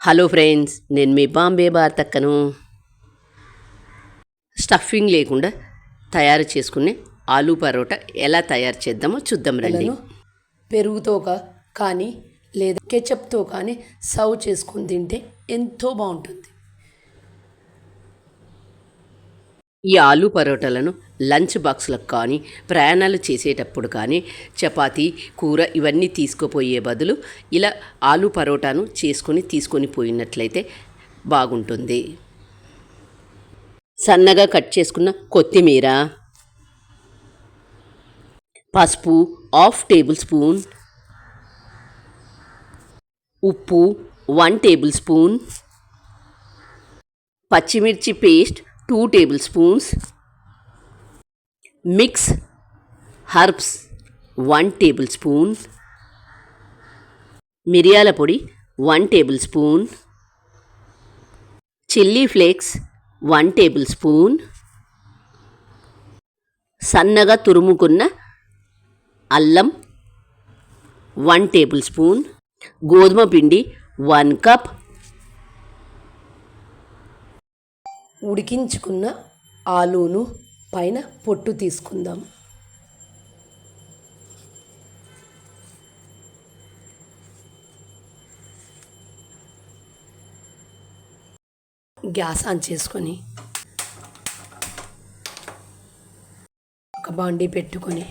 Hello friends, నేను మీ Bombay భారతక్కను. Stuffing లేకుండా తయారు చేసుకునే ఆలూ పరోటా ఎలా తయారు చేద్దామో చూద్దాం రండి. పెరుగుతో కానీ లేదా కెచప్తో కానీ సర్వ్ చేసుకొని తింటే ఎంతో బాగుంటుంది. ఈ ఆలూ పరోటాలను లంచ్ బాక్స్లకు కానీ ప్రయాణాలు చేసేటప్పుడు కానీ చపాతీ కూర ఇవన్నీ తీసుకుపోయే బదులు ఇలా ఆలూ పరోటాను తీసుకొని పోయినట్లయితే బాగుంటుంది. సన్నగా కట్ చేసుకున్న కొత్తిమీర, పసుపు 1/2 టేబుల్ స్పూన్, ఉప్పు 1 టేబుల్ స్పూన్, పచ్చిమిర్చి paste 2 tablespoons, mix herbs 1 tablespoon, మిరియాల పొడి 1 tablespoon, chilli flakes 1 tablespoon, సన్నగా తురుముకున్న అల్లం 1 టేబుల్ స్పూన్, గోధుమ పిండి 1 కప్, ఉడికించుకున్న ఆలూను పైన పొట్టు తీసుకుందాం. గ్యాస్ ఆన్ చేసుకొని ఒక బాండీ పెట్టుకొని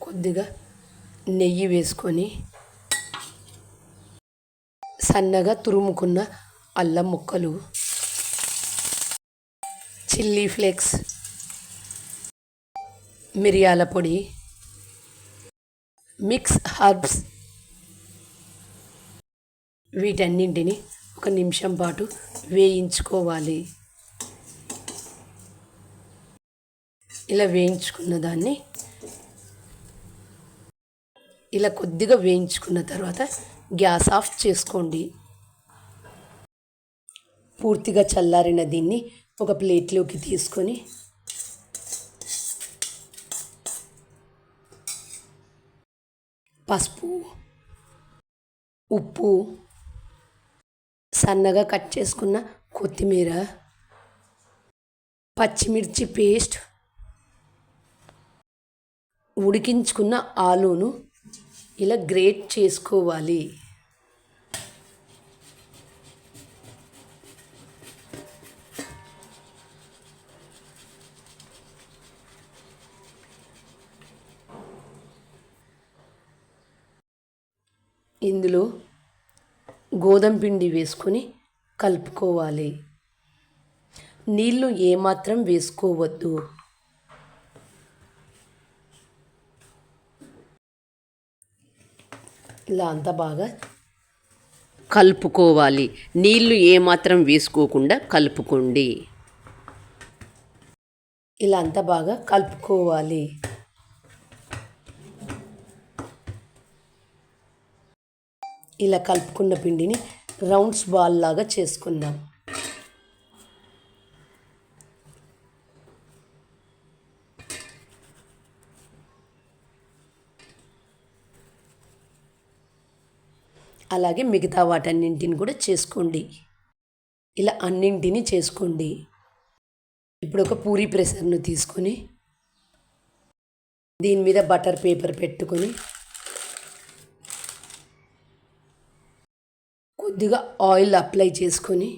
కొద్దిగా నెయ్యి వేసుకొని సన్నగా తురుముకున్న అల్లం ముక్కలు, చిల్లీ ఫ్లేక్స్, మిరియాల పొడి, మిక్స్ హర్బ్స్ వీటన్నింటిని 1 నిమిషం పాటు వేయించుకోవాలి. ఇలా వేయించుకున్న దాన్ని ఇలా కొద్దిగా వేయించుకున్న తర్వాత గ్యాస్ ఆఫ్ చేసుకోండి. పూర్తిగా చల్లారిన దీన్ని ఒక ప్లేట్లోకి తీసుకొని పసుపు, ఉప్పు, సన్నగా కట్ చేసుకున్న కొత్తిమీర, పచ్చిమిర్చి పేస్ట్, ఉడికించుకున్న ఆలూను ఇలా గ్రేట్ చేసుకోవాలి. ఇందులో గోధుమ పిండి వేసుకొని కలుపుకోవాలి. నీళ్ళు ఏమాత్రం వేసుకోవద్దు. ఇలా అంతా బాగా కలుపుకోవాలి. నీళ్లు ఏమాత్రం వేసుకోకుండా కలుపుకోండి. ఇలా అంతా బాగా కలుపుకోవాలి. ఇలా కలుపుకున్న పిండిని రౌండ్స్ బాల్ లాగా చేసుకుందాం. అలాగే మిగతా వాటన్నింటిని కూడా చేసుకోండి. ఇలా అన్నింటినీ చేసుకోండి. ఇప్పుడు ఒక పూరీ ప్రెషర్ను తీసుకొని దీని మీద బటర్ పేపర్ పెట్టుకొని కొద్దిగా ఆయిల్ అప్లై చేసుకొని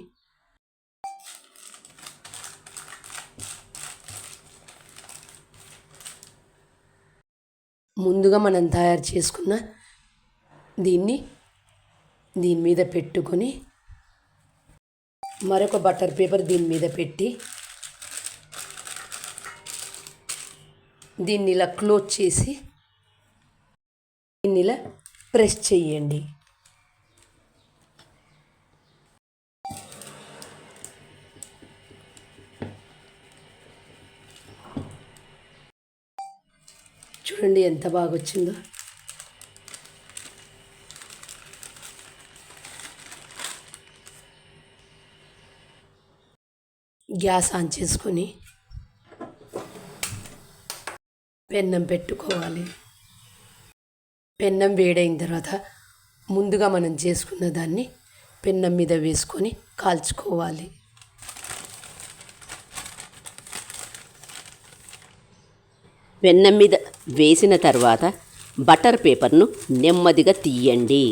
ముందుగా మనం తయారు చేసుకున్న దీని మీద పెట్టుకొని మరొక బటర్ పేపర్ దీని మీద పెట్టి దీన్ని ఇలా క్లోజ్ చేసి దీన్ని ఇలా ప్రెస్ చేయండి. చూడండి ఎంత బాగా వచ్చిందో. గ్యాస్ ఆన్ చేసుకొని పెన్నం పెట్టుకోవాలి. పెన్నం వేడైన తర్వాత ముందుగా మనం చేసుకున్న దాన్ని పెన్నం మీద వేసుకొని కాల్చుకోవాలి. వెన్నం మీద వేసిన తర్వాత బటర్ పేపర్ను నెమ్మదిగా తీయండి.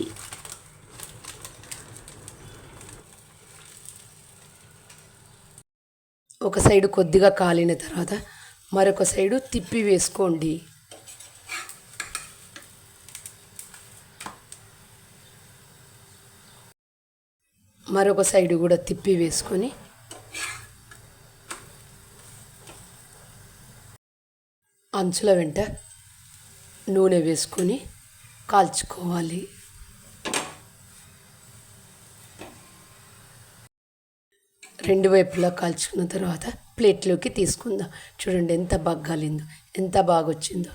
ఒక సైడు కొద్దిగా కాలిన తర్వాత మరొక సైడు తిప్పి వేసుకోండి. మరొక సైడు కూడా తిప్పి వేసుకొని అంచుల వెంట నూనె వేసుకొని కాల్చుకోవాలి. రెండు వైపులా కాల్చుకున్న తర్వాత ప్లేట్లోకి తీసుకుందాం. చూడండి ఎంత బాగా కాలిందో, ఎంత బాగా వచ్చిందో.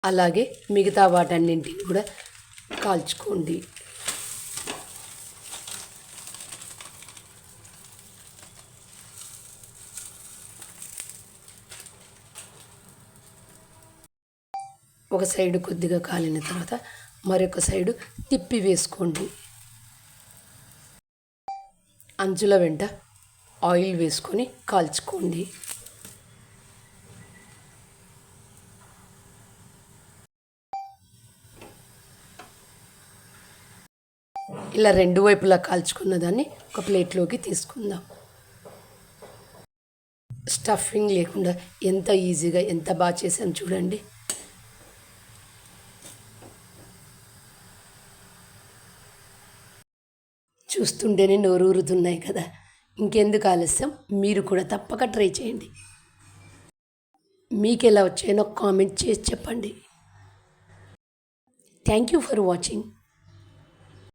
అలాగే మిగతా వాటన్నింటిని కూడా కాల్చుకోండి. ఒక సైడు కొద్దిగా కాలిన తర్వాత మరొక సైడు తిప్పి వేసుకోండి. అంచుల వెంట ఆయిల్ వేసుకొని కాల్చుకోండి. ఇలా రెండు వైపులా కాల్చుకున్న దాన్ని ఒక ప్లేట్లోకి తీసుకుందాం. స్టఫింగ్ లేకుండా ఎంత ఈజీగా ఎంత బాగా చేసాను చూడండి. చూస్తుంటేనే నోరూరుతున్నాయి కదా. ఇంకెందుకు ఆలస్యం, మీరు కూడా తప్పక ట్రై చేయండి. మీకు ఎలా వచ్చాయో కామెంట్ చేసి చెప్పండి. Thank you for watching.